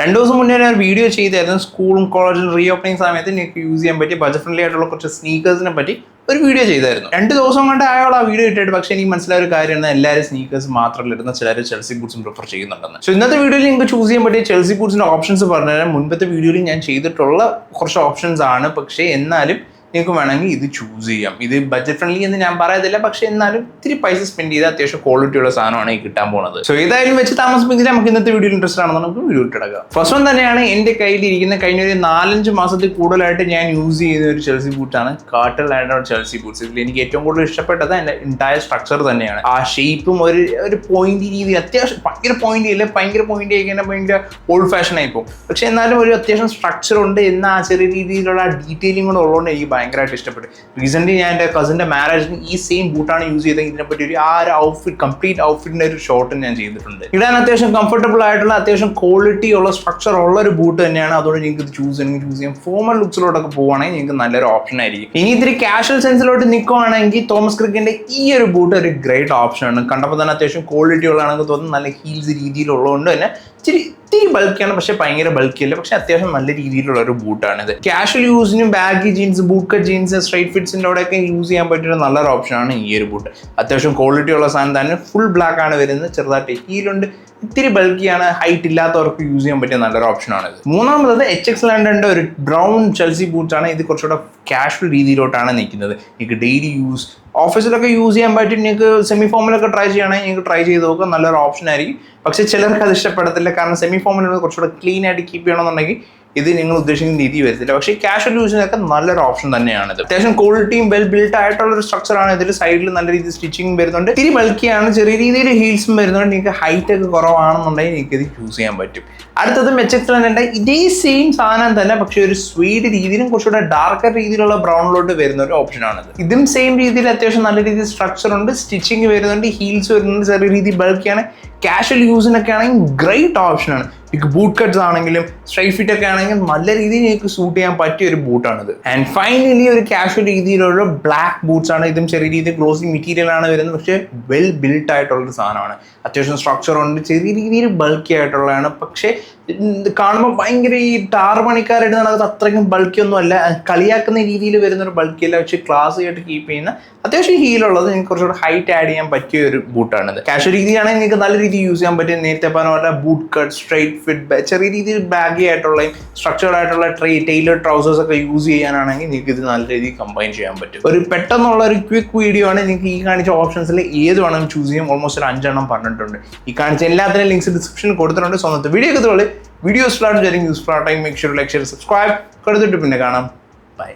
2 ദിവസം മുന്നേ ഞാൻ ഒരു വീഡിയോ ചെയ്തായിരുന്നു സ്കൂളും കോളേജും റീ ഓപ്പണിംഗ് സമയത്ത് നിങ്ങൾക്ക് യൂസ് ചെയ്യാൻ പറ്റിയ ബജറ്റ് ഫ്രണ്ട്ലി ആയിട്ടുള്ള കുറച്ച് സ്നീക്കേഴ്സിനെ പറ്റി ഒരു വീഡിയോ ചെയ്തായിരുന്നു. 2 ദിവസം കൊണ്ട് അയാൾ ആ വീഡിയോ ഇട്ടിട്ട്, പക്ഷേ എനിക്ക് മനസ്സിലായ ഒരു കാര്യമാണ്, എല്ലാവരും സ്നീക്കേഴ്സ് മാത്രമല്ല ഇടുന്ന, ചിലർ ചെൽസി ബൂട്ട്സും പ്രിഫർ ചെയ്യുന്നുണ്ടെന്ന്. സോ ഇന്നത്തെ വീഡിയോയിൽ നിങ്ങൾക്ക് ചൂസ് ചെയ്യാൻ പറ്റിയ ചെൽസി ബൂട്ട്സിന്റെ ഓപ്ഷൻസ് പറഞ്ഞുതരാം. മുൻപത്തെ വീഡിയോയിൽ ഞാൻ ചെയ്തിട്ടുള്ള കുറച്ച് ഓപ്ഷൻസ് ആണ്, പക്ഷേ എന്നാലും നിങ്ങൾക്ക് വേണമെങ്കിൽ ഇത് ചൂസ് ചെയ്യാം. ഇത് ബഡ്ജറ്റ് ഫ്രണ്ട്ലി എന്ന് ഞാൻ പറയത്തില്ല, പക്ഷെ എന്നാലും ഇത്തിരി പൈസ സ്പെൻഡ് ചെയ്ത് അത്യാവശ്യം ക്വാളിറ്റിയുള്ള സാധനമാണ് ഈ കിട്ടാൻ പോകുന്നത്. സോ ഏതായാലും വെച്ച് താമസിപ്പിച്ചിട്ട് നമുക്ക് ഇന്നത്തെ വീഡിയോ ഇൻട്രസ്റ്റ് ആണെന്ന് നമുക്ക് വീഡിയോ ഇട്ടെടുക്കാം. ഫസ്റ്റ് വൺ തന്നെയാണ് എൻ്റെ കയ്യിലിരിക്കുന്ന കഴിഞ്ഞ ഒരു 4-5 മാസത്തിൽ കൂടുതലായിട്ട് ഞാൻ യൂസ് ചെയ്യുന്ന ഒരു ചെൽസി ബൂട്ടാണ് കാർട്ടൽ ആൻഡ് ചെൽസി ബൂട്ട്സ്. ഇതിൽ എനിക്ക് ഏറ്റവും കൂടുതൽ ഇഷ്ടപ്പെട്ടത് എൻ്റെ എൻറ്റയർ സ്ട്രക്ചർ തന്നെയാണ്. ആ ഷേപ്പും ഒരു പോയിന്റ് രീതി, അത്യാവശ്യം ഭയങ്കര പോയിന്റ് ഇല്ല, ഭയങ്കര പോയിന്റ് ആയിക്കഴിഞ്ഞാൽ ഭയങ്കര ഓൾഡ് ഫാഷൻ ആയിപ്പോൾ, പക്ഷെ എന്നാലും ഒരു അത്യാവശ്യം സ്ട്രക്ചർ ഉണ്ട് എന്ന ആ ചെറിയ രീതിയിലുള്ള ഡീറ്റെയിലിംഗ് കൂടെ ഉള്ളതുകൊണ്ട് എനിക്ക് ഭയങ്കരമായിട്ട് ഇഷ്ടപ്പെട്ടു. റീസെന്റ് ഞാൻ എൻ്റെ കസിന്റെ മാരേജിന് ഈ സെയിം ബൂട്ടാണ് യൂസ് ചെയ്തത്. ഇതിനെപ്പറ്റി ഒരു ഔട്ട്ഫിറ്റ്, കംപ്ലീറ്റ് ഔട്ട്ഫിറ്റിന്റെ ഒരു ഷോട്ട് ഞാൻ ചെയ്തിട്ടുണ്ട്. ഇടാൻ അത്യാവശ്യം കംഫർട്ടബിൾ ആയിട്ടുള്ള, അത്യാവശ്യം ക്വാളിറ്റി ഉള്ള, സ്ട്രക്ചർ ഉള്ള ഒരു ബൂട്ട് തന്നെയാണ്. അതുകൊണ്ട് നിങ്ങൾക്ക് ഇത് ചൂസ് ചെയ്യാം. ഫോമൽ ലുക്സിലോട്ടൊക്കെ പോവുകയാണെങ്കിൽ നിങ്ങൾക്ക് നല്ലൊരു ഓപ്ഷൻ ആയിരിക്കും. ഇനി ഇത്തിരി കാഷ്വൽ സെൻസിലോട്ട് നിൽക്കുകയാണെങ്കിൽ തോമസ് ക്രിക്കിന്റെ ഈ ഒരു ബൂട്ട് ഒരു ഗ്രേറ്റ് ഓപ്ഷനാണ്. കണ്ടപ്പോൾ തന്നെ അത്യാവശ്യം ക്വാളിറ്റി ഉള്ളതാണെങ്കിൽ തോന്നുന്നു. നല്ല ഹീൽസ് രീതിയിലുള്ളതുകൊണ്ട് തന്നെ ഇത്തിരി ബൾക്കിയാണ്, പക്ഷെ ഭയങ്കര ബൾക്കിയല്ല, പക്ഷെ അത്യാവശ്യം നല്ല രീതിയിലുള്ള ഒരു ബൂട്ടാണിത്. കാഷ്വൽ യൂസിനും baggy jeans, boot cut jeans, straight ഫിറ്റ്സിൻ്റെ അവിടെയൊക്കെ യൂസ് ചെയ്യാൻ പറ്റിയ നല്ലൊരു ഓപ്ഷനാണ് ഈ ഒരു ബൂട്ട്. അത്യാവശ്യം ക്വാളിറ്റി ഉള്ള സാധനം തന്നെ. ഫുൾ ബ്ലാക്ക് ആണ് വരുന്നത്, ചെറുതായിട്ട് ഹീലുണ്ട്, ഇത്തിരി ബൾക്കിയാണ്. ഹൈറ്റ് ഇല്ലാത്തവർക്ക് യൂസ് ചെയ്യാൻ പറ്റിയ നല്ലൊരു ഓപ്ഷനാണിത്. മൂന്നാമത് HX ലണ്ടന്റെ ഒരു ബ്രൗൺ ചെൽസി ബൂട്ട്സ് ആണ്. ഇത് കുറച്ചുകൂടെ കാഷ്വൽ രീതിയിലോട്ടാണ് നിൽക്കുന്നത്. നിങ്ങൾക്ക് ഡെയിലി യൂസ്, ഓഫീസിലൊക്കെ യൂസ് ചെയ്യാൻ പറ്റും. നിങ്ങൾക്ക് സെമി ഫോമിലൊക്കെ ട്രൈ ചെയ്യണമെങ്കിൽ നിങ്ങൾക്ക് ട്രൈ ചെയ്ത് നോക്കുക, നല്ലൊരു ഓപ്ഷൻ ആയിരിക്കും. പക്ഷേ ചിലർക്ക് അത് ഇഷ്ടപ്പെടത്തില്ല, കാരണം സെമി ഫോമിൽ കുറച്ചുകൂടെ ക്ലീൻ ആയിട്ട് കീപ്പ് ചെയ്യണമെന്നുണ്ടെങ്കിൽ ഇത് നിങ്ങൾ ഉദ്ദേശിക്കുന്ന രീതി വരത്തില്ല. പക്ഷേ കാഷ്വൽ യൂസിനൊക്കെ നല്ലൊരു ഓപ്ഷൻ തന്നെയാണ് ഇത്. അത്യാവശ്യം ക്വാളിറ്റിയും വെൽ ബിൽട്ട് ആയിട്ടുള്ള ഒരു സ്ട്രക്ചറാണ്. ഇതിൽ സൈഡിൽ നല്ല രീതിയിൽ സ്റ്റിച്ചിങ് വരുന്നുണ്ട്, ഇത്തിരി ബൾക്കിയാണ്, ചെറിയ രീതിയിൽ ഹീൽസും വരുന്നുണ്ട്. നിങ്ങൾക്ക് ഹൈറ്റ് ഒക്കെ കുറവാണെന്നുണ്ടെങ്കിൽ നിങ്ങൾക്ക് ഇത് യൂസ് ചെയ്യാൻ പറ്റും. അടുത്തത് HX ലണ്ടന്റെ ഇതേ സെയിം സാധനം തന്നെ, പക്ഷേ ഒരു സ്വീഡ് രീതിയിലും കുറച്ചുകൂടെ ഡാർക്കർ രീതിയിലുള്ള ബ്രൗണിലോട്ട് വരുന്ന ഒരു ഓപ്ഷനാണിത്. ഇതും സെയിം രീതിയിൽ അത്യാവശ്യം നല്ല രീതിയിൽ സ്ട്രക്ചർ ഉണ്ട്, സ്റ്റിച്ചിങ് വരുന്നുണ്ട്, ഹീൽസ് വരുന്നുണ്ട്, ചെറിയ രീതിയിൽ ബൾക്കിയാണ്. കാഷ്വൽ യൂസിനൊക്കെ ആണെങ്കിൽ ഗ്രേറ്റ് ഓപ്ഷനാണ്. നിങ്ങൾക്ക് ബൂട്ട് കട്ട്സ് ആണെങ്കിലും സ്ട്രൈറ്റ് ഫിറ്റ് ഒക്കെ ആണെങ്കിൽ നല്ല രീതിയിൽ നിങ്ങൾക്ക് സൂട്ട് ചെയ്യാൻ പറ്റിയ ഒരു ബൂട്ടാണിത്. ആൻഡ് ഫൈനലി ഒരു കാഷ്വൽ രീതിയിലുള്ള ബ്ലാക്ക് ബൂട്ട്സ് ആണ്. ഇതും ചെറിയ രീതിയിൽ ഗ്ലോസി മെറ്റീരിയൽ ആണ് വരുന്നത്, പക്ഷേ വെൽ ബിൽട്ട് ആയിട്ടുള്ളൊരു സാധനമാണ്. അത്യാവശ്യം സ്ട്രക്ചർ ഉണ്ട്, ചെറിയ രീതിയിൽ ബൾക്കി ആയിട്ടുള്ളതാണ്. പക്ഷേ കാണുമ്പോൾ ഭയങ്കര ഈ ടാറ് പണിക്കാരിടുന്നത് അത്രയ്ക്കും ബൾക്കിയൊന്നും അല്ല, കളിയാക്കുന്ന രീതിയിൽ വരുന്നൊരു ബൾക്കിയല്ല, പക്ഷേ ക്ലാസ് ആയിട്ട് കീപ്പ് ചെയ്യുന്ന അത്യാവശ്യം ഹീലുള്ളത്, നിങ്ങൾക്ക് കുറച്ചുകൂടെ ഹൈറ്റ് ആഡ് ചെയ്യാൻ പറ്റിയ ഒരു ബൂട്ടാണിത്. കാഷ്വൽ രീതിയാണെങ്കിൽ നിങ്ങൾക്ക് നല്ല രീതിയിൽ യൂസ് ചെയ്യാൻ പറ്റിയ, നേരത്തെ പറഞ്ഞ പോലെ ബൂട്ട് കട്ട്, സ്ട്രൈറ്റ് ഫിറ്റ്, ചെറിയ രീതിയിൽ ബാഗി ആയിട്ടുള്ള സ്ട്രക്ചർഡ് ആയിട്ടുള്ള ടൈലർ ട്രൗസേഴ്സ് ഒക്കെ യൂസ് ചെയ്യാനാണെങ്കിൽ നിങ്ങൾക്ക് ഇത് നല്ല രീതിയിൽ കമ്പൈൻ ചെയ്യാൻ പറ്റും. ഒരു പെട്ടെന്നുള്ള ഒരു ക്വിക്ക് വീഡിയോ ആണ്. നിങ്ങൾക്ക് ഈ കാണിച്ച ഓപ്ഷൻസിൽ ഏത് വേണമെങ്കിലും ചൂസ് ചെയ്യാം. ഓൾമോസ്റ്റ് ഒരു 5 എണ്ണം പറഞ്ഞിട്ടുണ്ട്. ഈ കാണിച്ച എല്ലാത്തിനും ലിങ്ക്സ് ഡിസ്ക്രിപ്ഷനിൽ കൊടുത്തിട്ടുണ്ട്. സ്വന്തം വീഡിയോ ഒക്കെ വീഡിയോ സ്റ്റാർട്ട് ചെയ്യും. യൂസ്ഫുൾ ആയിട്ട് make sure like, share, subscribe കൊടുത്തിട്ട് പിന്നെ കാണാം. ബൈ.